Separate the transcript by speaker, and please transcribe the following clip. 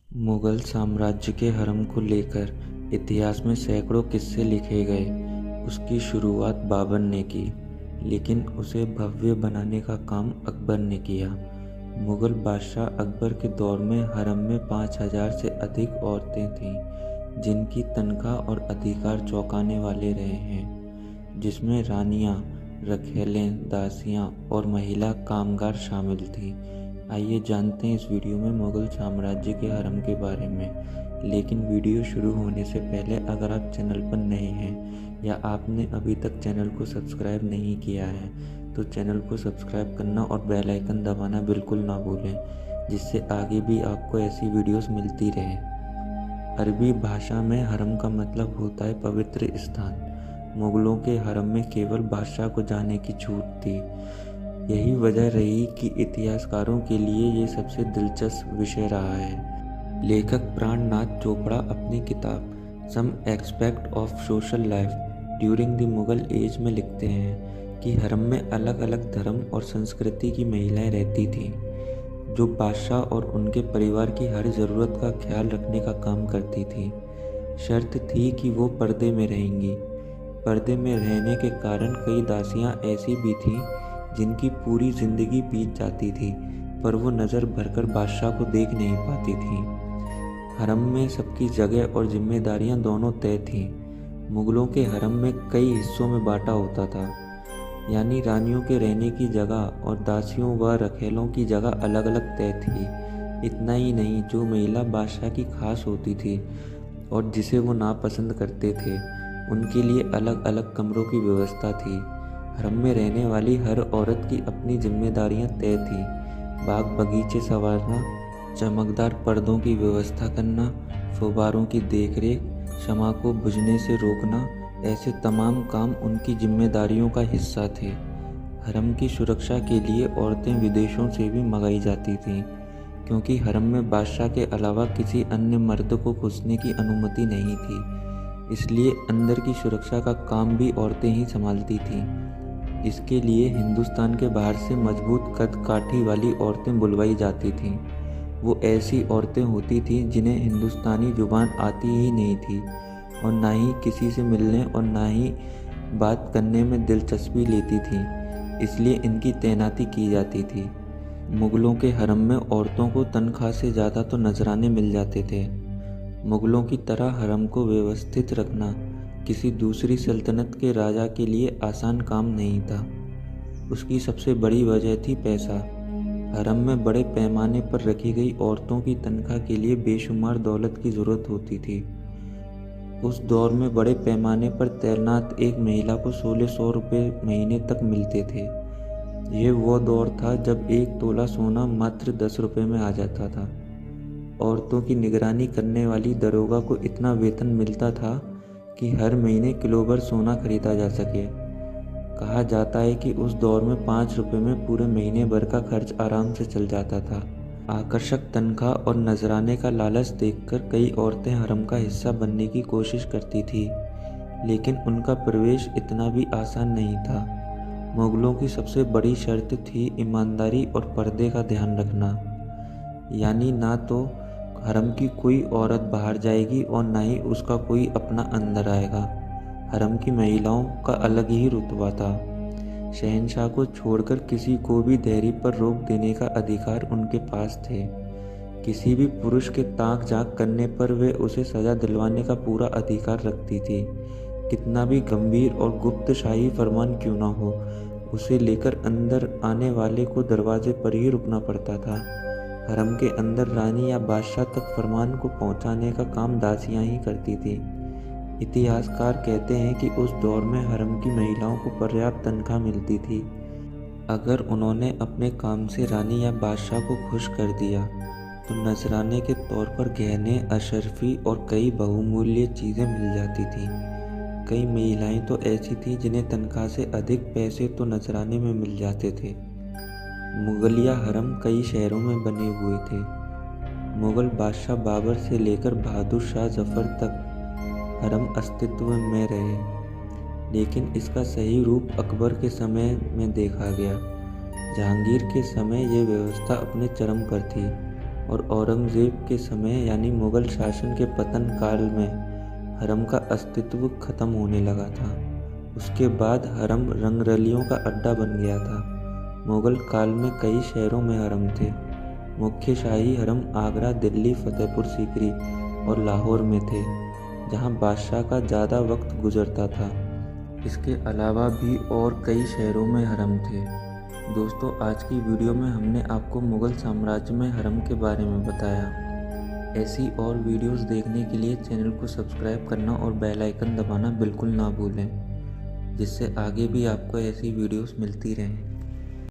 Speaker 1: मुगल साम्राज्य के हरम को लेकर इतिहास में सैकड़ों किस्से लिखे गए। उसकी शुरुआत बाबर ने की, लेकिन उसे भव्य बनाने का काम अकबर ने किया। मुगल बादशाह अकबर के दौर में हरम में 5000 से अधिक औरतें थीं, जिनकी तनख्वाह और अधिकार चौंकाने वाले रहे हैं, जिसमें रानियां, रखेलें, दासियां और महिला कामगार शामिल थीं। आइए जानते हैं इस वीडियो में मुगल साम्राज्य के हरम के बारे में। लेकिन वीडियो शुरू होने से पहले अगर आप चैनल पर नए हैं या आपने अभी तक चैनल को सब्सक्राइब नहीं किया है तो चैनल को सब्सक्राइब करना और बेल आइकन दबाना बिल्कुल ना भूलें, जिससे आगे भी आपको ऐसी वीडियोस मिलती रहे। अरबी भाषा में हरम का मतलब होता है पवित्र स्थान। मुगलों के हरम में केवल बादशाह को जाने की छूट थी। यही वजह रही कि इतिहासकारों के लिए ये सबसे दिलचस्प विषय रहा है। लेखक प्राणनाथ चोपड़ा अपनी किताब some aspect of social life during the Mughal age में लिखते हैं कि हरम में अलग अलग धर्म और संस्कृति की महिलाएं रहती थीं, जो बादशाह और उनके परिवार की हर ज़रूरत का ख्याल रखने का काम करती थीं। शर्त थी कि वो पर्दे में रहेंगी। पर्दे में रहने के कारण कई दासियां ऐसी भी थीं जिनकी पूरी जिंदगी बीत जाती थी, पर वो नज़र भरकर बादशाह को देख नहीं पाती थीं। हरम में सबकी जगह और जिम्मेदारियां दोनों तय थीं। मुगलों के हरम में कई हिस्सों में बांटा होता था, यानी रानियों के रहने की जगह और दासियों व रखेलों की जगह अलग अलग तय थी। इतना ही नहीं, जो महिला बादशाह की खास होती थी और जिसे वो नापसंद करते थे, उनके लिए अलग अलग कमरों की व्यवस्था थी। हरम में रहने वाली हर औरत की अपनी जिम्मेदारियां तय थीं। बाग बगीचे संवारना, चमकदार पर्दों की व्यवस्था करना, फव्वारों की देखरेख, शम्मा को बुझने से रोकना, ऐसे तमाम काम उनकी जिम्मेदारियों का हिस्सा थे। हरम की सुरक्षा के लिए औरतें विदेशों से भी मंगाई जाती थीं, क्योंकि हरम में बादशाह के अलावा किसी अन्य मर्द को घुसने की अनुमति नहीं थी। इसलिए अंदर की सुरक्षा का काम भी औरतें ही संभालती थीं। इसके लिए हिंदुस्तान के बाहर से मजबूत कद काठी वाली औरतें बुलवाई जाती थीं। वो ऐसी औरतें होती थीं जिन्हें हिंदुस्तानी जुबान आती ही नहीं थी और ना ही किसी से मिलने और ना ही बात करने में दिलचस्पी लेती थीं, इसलिए इनकी तैनाती की जाती थी। मुगलों के हरम में औरतों को तनख्वाह से ज़्यादा तो नजराने मिल जाते थे। मुगलों की तरह हरम को व्यवस्थित रखना किसी दूसरी सल्तनत के राजा के लिए आसान काम नहीं था। उसकी सबसे बड़ी वजह थी पैसा। हरम में बड़े पैमाने पर रखी गई औरतों की तनख्वाह के लिए बेशुमार दौलत की ज़रूरत होती थी। उस दौर में बड़े पैमाने पर तैनात एक महिला को 1600 रुपये महीने तक मिलते थे। यह वो दौर था जब एक तोला सोना मात्र 10 रुपये में आ जाता था। औरतों की निगरानी करने वाली दरोगा को इतना वेतन मिलता था कि हर महीने किलो भर सोना खरीदा जा सके। कहा जाता है कि उस दौर में 5 रुपये में पूरे महीने भर का खर्च आराम से चल जाता था। आकर्षक तनख्वाह और नजराने का लालच देखकर कई औरतें हरम का हिस्सा बनने की कोशिश करती थी, लेकिन उनका प्रवेश इतना भी आसान नहीं था। मुगलों की सबसे बड़ी शर्त थी ईमानदारी और पर्दे का ध्यान रखना, यानी ना तो हरम की कोई औरत बाहर जाएगी और ना ही उसका कोई अपना अंदर आएगा। हरम की महिलाओं का अलग ही रुतबा था। शहंशाह को छोड़कर किसी को भी देहरी पर रोक देने का अधिकार उनके पास थे। किसी भी पुरुष के ताक झांक करने पर वे उसे सजा दिलवाने का पूरा अधिकार रखती थी। कितना भी गंभीर और गुप्त शाही फरमान क्यों ना हो, उसे लेकर अंदर आने वाले को दरवाजे पर ही रुकना पड़ता था। हरम के अंदर रानी या बादशाह तक फरमान को पहुंचाने का काम दासियां ही करती थी। इतिहासकार कहते हैं कि उस दौर में हरम की महिलाओं को पर्याप्त तनख्वाह मिलती थी। अगर उन्होंने अपने काम से रानी या बादशाह को खुश कर दिया तो नजराने के तौर पर गहने, अशरफी और कई बहुमूल्य चीज़ें मिल जाती थीं। कई महिलाएं तो ऐसी थीं जिन्हें तनख्वाह से अधिक पैसे तो नजराने में मिल जाते थे। मुगलिया हरम कई शहरों में बने हुए थे। मुगल बादशाह बाबर से लेकर बहादुर शाह जफर तक हरम अस्तित्व में रहे, लेकिन इसका सही रूप अकबर के समय में देखा गया। जहांगीर के समय यह व्यवस्था अपने चरम पर थी। और औरंगज़ेब के समय यानी मुग़ल शासन के पतन काल में हरम का अस्तित्व खत्म होने लगा था। उसके बाद हरम रंगरलियों का अड्डा बन गया था। मुग़ल काल में कई शहरों में हरम थे। मुख्य शाही हरम आगरा, दिल्ली, फतेहपुर सीकरी और लाहौर में थे, जहां बादशाह का ज़्यादा वक्त गुजरता था। इसके अलावा भी और कई शहरों में हरम थे। दोस्तों, आज की वीडियो में हमने आपको मुग़ल साम्राज्य में हरम के बारे में बताया। ऐसी और वीडियोस देखने के लिए चैनल को सब्सक्राइब करना और बेल आइकन दबाना बिल्कुल ना भूलें, जिससे आगे भी आपको ऐसी वीडियोस मिलती रहें।